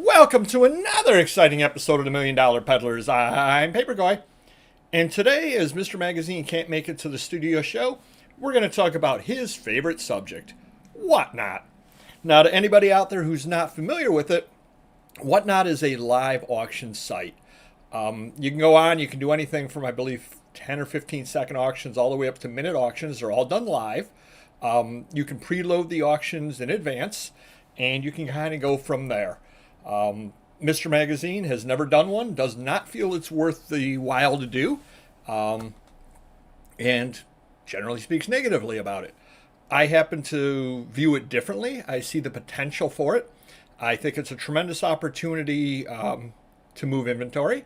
Welcome to another exciting episode of the Million Dollar Peddlers. I'm Papergoy, and today, as Mr. Magazine can't make it to the studio show, we're going to talk about his favorite subject, Whatnot. Now, to anybody out there who's not familiar with it, Whatnot is a live auction site. You can go on, you can do anything from, I believe, 10 or 15-second auctions all the way up to minute auctions. They're all done live. You can preload the auctions in advance, and you can kind of go from there. Mr. Magazine has never done one, does not feel it's worth the while to do, and generally speaks negatively about it. I happen to view it differently. I see the potential for it. I think it's a tremendous opportunity to move inventory.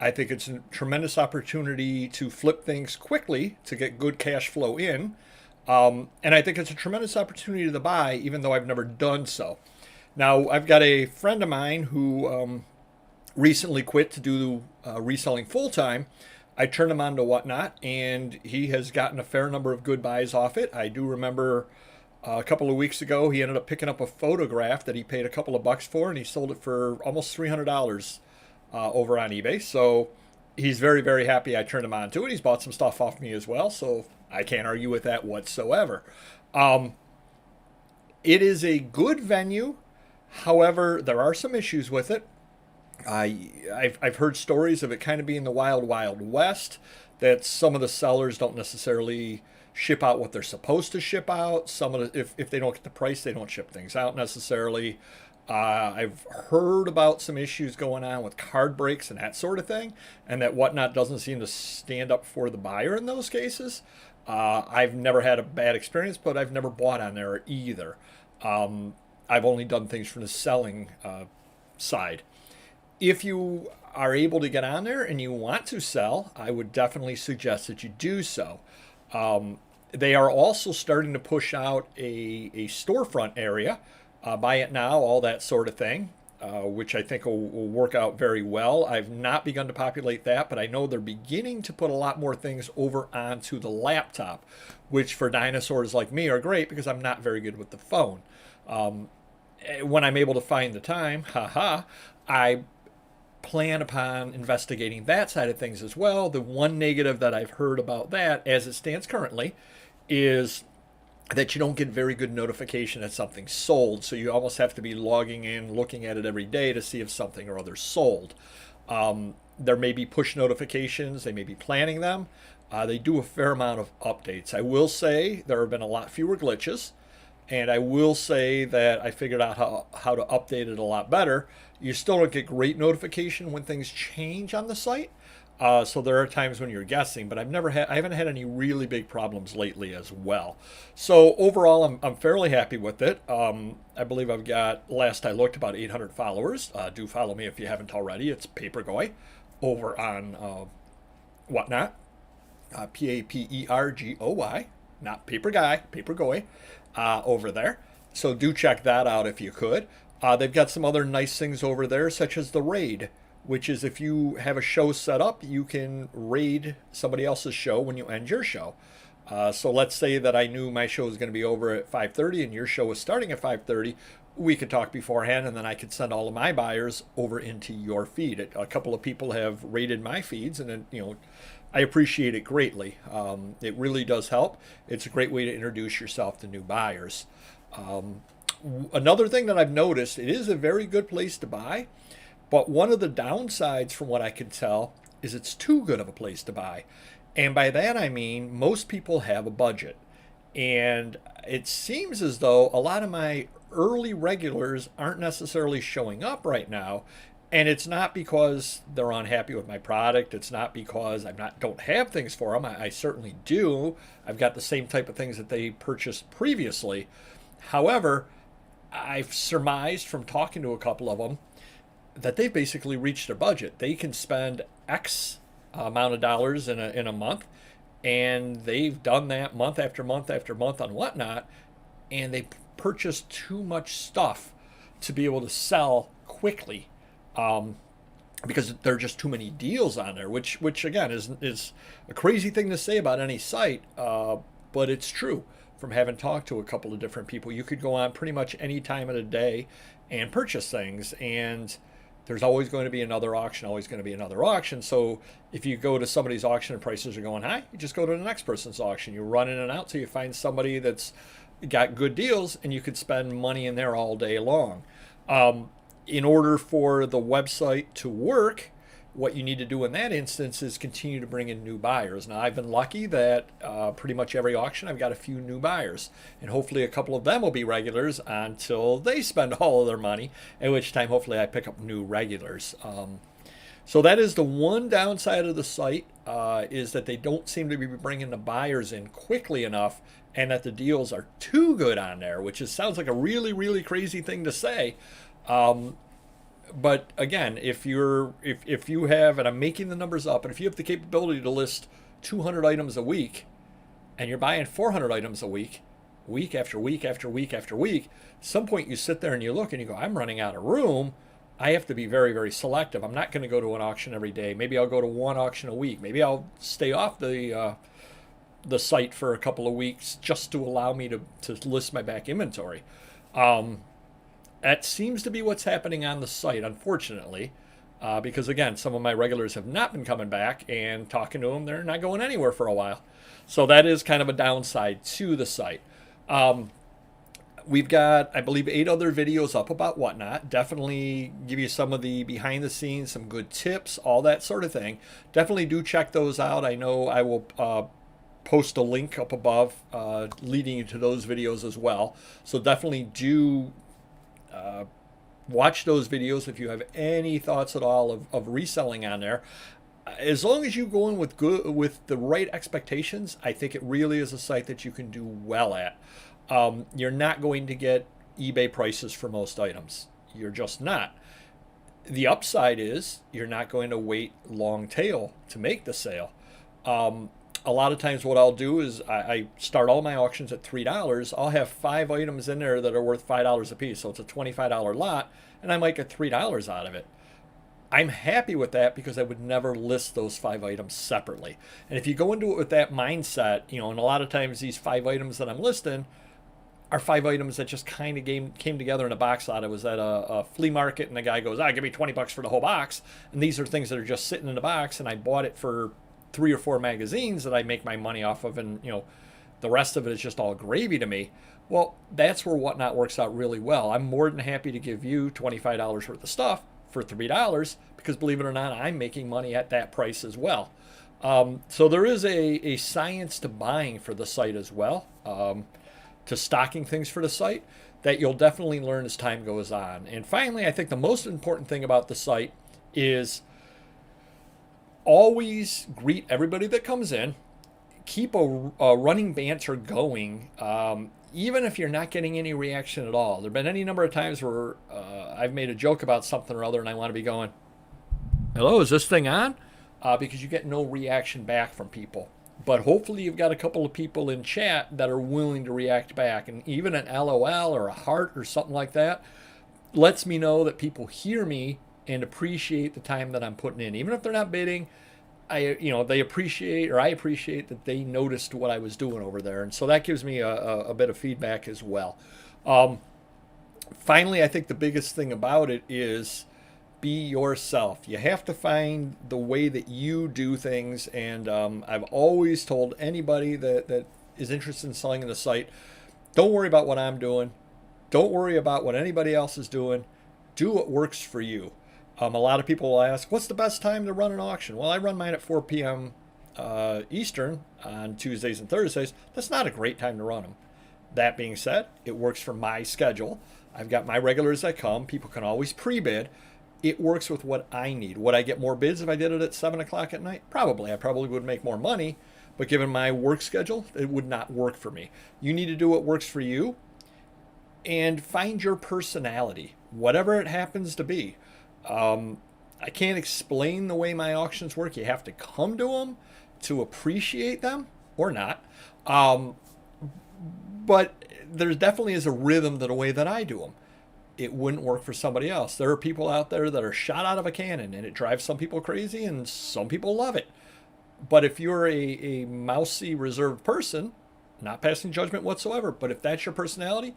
I think it's a tremendous opportunity to flip things quickly to get good cash flow in. And I think it's a tremendous opportunity to buy, even though I've never done so. Now, I've got a friend of mine who recently quit to do reselling full-time. I turned him on to Whatnot, and he has gotten a fair number of good buys off it. I do remember a couple of weeks ago, he ended up picking up a photograph that he paid a couple of bucks for, and he sold it for almost $300 over on eBay. So he's very, very happy I turned him on to it. He's bought some stuff off me as well, so I can't argue with that whatsoever. It is a good venue. However, there are some issues with it. I've heard stories of it kind of being the wild, wild west, that some of the sellers don't necessarily ship out what they're supposed to ship out. Some of the, if they don't get the price, they don't ship things out necessarily. I've heard about some issues going on with card breaks and that sort of thing, and that Whatnot doesn't seem to stand up for the buyer in those cases. I've never had a bad experience, but I've never bought on there either. I've only done things from the selling side. If you are able to get on there and you want to sell, I would definitely suggest that you do so. They are also starting to push out a storefront area, buy it now, all that sort of thing, which I think will work out very well. I've not begun to populate that, but I know they're beginning to put a lot more things over onto the laptop, which for dinosaurs like me are great because I'm not very good with the phone. When I'm able to find the time, I plan upon investigating that side of things as well. The one negative that I've heard about that, as it stands currently, is that you don't get very good notification that something's sold. So you almost have to be logging in, looking at it every day to see if something or other sold. There may be push notifications. They may be planning them. They do a fair amount of updates. I will say there have been a lot fewer glitches. And I will say that I figured out how to update it a lot better. You still don't get great notification when things change on the site. So there are times when you're guessing, but I haven't had any really big problems lately as well. So overall, I'm fairly happy with it. I believe I've got, last I looked, about 800 followers. Do follow me if you haven't already. It's Papergoy over on Whatnot. Papergoy, not Paper Guy, Papergoy. Over there. So do check that out if you could. They've got some other nice things over there, such as the raid, which is if you have a show set up, you can raid somebody else's show when you end your show. So let's say that I knew my show was going to be over at 5:30 and your show was starting at 5:30. We could talk beforehand, and then I could send all of my buyers over into your feed. A couple of people have raided my feeds, and then, I appreciate it greatly. It really does help. It's a great way to introduce yourself to new buyers. Another thing that I've noticed, it is a very good place to buy, but one of the downsides from what I can tell is it's too good of a place to buy. And by that I mean most people have a budget. And it seems as though a lot of my early regulars aren't necessarily showing up right now. And it's not because they're unhappy with my product. It's not because don't have things for them. I certainly do. I've got the same type of things that they purchased previously. However, I've surmised from talking to a couple of them that they've basically reached their budget. They can spend X amount of dollars in a month, and they've done that month after month after month on Whatnot, and they purchased too much stuff to be able to sell quickly. Because there are just too many deals on there, which again is a crazy thing to say about any site, but it's true. from having talked to a couple of different people. You could go on pretty much any time of the day and purchase things, and there's always going to be another auction, always going to be another auction. So if you go to somebody's auction and prices are going high, you just go to the next person's auction. You run in and out till you find somebody that's got good deals, and you could spend money in there all day long. In order for the website to work, what you need to do in that instance is continue to bring in new buyers. Now, I've been lucky that pretty much every auction I've got a few new buyers, and hopefully a couple of them will be regulars until they spend all of their money, at which time hopefully I pick up new regulars. So that is the one downside of the site, is that they don't seem to be bringing the buyers in quickly enough, and that the deals are too good on there, which sounds like a really, really crazy thing to say. But again, if you have, and I'm making the numbers up, and if you have the capability to list 200 items a week, and you're buying 400 items a week, week after week after week after week, at some point you sit there and you look and you go, I'm running out of room. I have to be very, very selective. I'm not going to go to an auction every day. Maybe I'll go to one auction a week. Maybe I'll stay off the site for a couple of weeks just to allow me to list my back inventory. That seems to be what's happening on the site, unfortunately, because, again, some of my regulars have not been coming back, and talking to them, they're not going anywhere for a while. So that is kind of a downside to the site. We've got, I believe, 8 other videos up about Whatnot. Definitely give you some of the behind the scenes, some good tips, all that sort of thing. Definitely do check those out. I know I will post a link up above leading you to those videos as well. So definitely do watch those videos if you have any thoughts at all of reselling on there. As long as you go in with the right expectations, I think it really is a site that you can do well at. You're not going to get eBay prices for most items. You're just not. The upside is you're not going to wait long tail to make the sale. A lot of times what I'll do is I start all my auctions at $3. I'll have 5 items in there that are worth $5 a piece. So it's a $25 lot, and I might get $3 out of it. I'm happy with that because I would never list those 5 items separately. And if you go into it with that mindset, and a lot of times these 5 items that I'm listing are 5 items that just kind of came together in a box lot. I was at a flea market, and the guy goes, give me $20 for the whole box. And these are things that are just sitting in the box, and I bought it for 3 or 4 magazines that I make my money off of, and the rest of it is just all gravy to me. Well, that's where Whatnot works out really well. I'm more than happy to give you $25 worth of stuff for $3 because, believe it or not, I'm making money at that price as well. So there is a science to buying for the site as well, to stocking things for the site, that you'll definitely learn as time goes on. And finally, I think the most important thing about the site is always greet everybody that comes in. Keep a running banter going, even if you're not getting any reaction at all. There have been any number of times where I've made a joke about something or other, and I want to be going, hello, is this thing on? Because you get no reaction back from people. But hopefully you've got a couple of people in chat that are willing to react back. And even an LOL or a heart or something like that lets me know that people hear me and appreciate the time that I'm putting in. Even if they're not bidding, they appreciate, or I appreciate that they noticed what I was doing over there. And so that gives me a bit of feedback as well. Finally, I think the biggest thing about it is be yourself. You have to find the way that you do things. And I've always told anybody that is interested in selling in the site, don't worry about what I'm doing. Don't worry about what anybody else is doing. Do what works for you. A lot of people will ask, what's the best time to run an auction? Well, I run mine at 4 p.m. Eastern on Tuesdays and Thursdays. That's not a great time to run them. That being said, it works for my schedule. I've got my regulars that come. People can always pre-bid. It works with what I need. Would I get more bids if I did it at 7 o'clock at night? Probably. I probably would make more money. But given my work schedule, it would not work for me. You need to do what works for you and find your personality, whatever it happens to be. I can't explain the way my auctions work. You have to come to them to appreciate them, or not. But there definitely is a rhythm to the way that I do them. It wouldn't work for somebody else. There are people out there that are shot out of a cannon, and it drives some people crazy, and some people love it. But if you're a mousy, reserved person, not passing judgment whatsoever. But if that's your personality,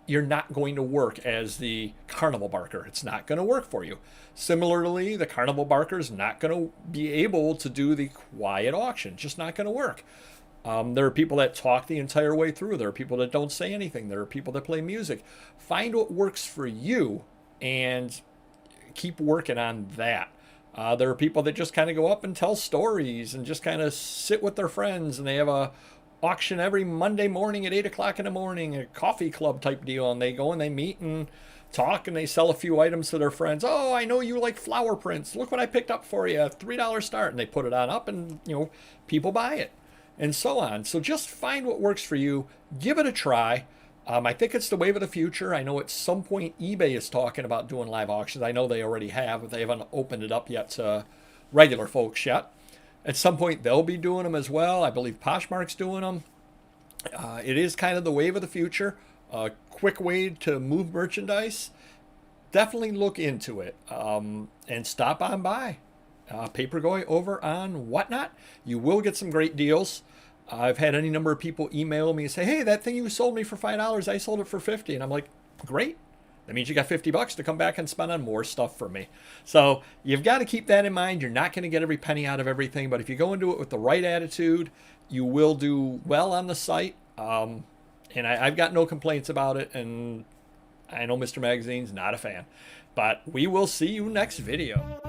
you're not going to work as the carnival barker. It's not going to work for you. Similarly, the carnival barker is not going to be able to do the quiet auction. Just not going to work. There are people that talk the entire way through. There are people that don't say anything. There are people that play music. Find what works for you and keep working on that. There are people that just kind of go up and tell stories and just kind of sit with their friends, and they have a auction every Monday morning at 8 o'clock in the morning, a coffee club type deal, and they go and they meet and talk and they sell a few items to their friends. Oh, I know you like flower prints. Look what I picked up for you, $3 start, and they put it on up, and people buy it, and so on. So just find what works for you. Give it a try. I think it's the wave of the future. I know at some point eBay is talking about doing live auctions. I know they already have, but they haven't opened it up yet to regular folks yet. At some point they'll be doing them as well. I believe Poshmark's doing them. It is kind of the wave of the future. A quick way to move merchandise. Definitely look into it, and stop on by Papergoy over on Whatnot. You will get some great deals. I've had any number of people email me and say, hey, that thing you sold me for $5, I sold it for $50. And I'm like, great. That means you got $50 to come back and spend on more stuff for me. So you've got to keep that in mind. You're not going to get every penny out of everything, but if you go into it with the right attitude, you will do well on the site. And I've got no complaints about it. And I know Mr. Magazine's not a fan, but we will see you next video.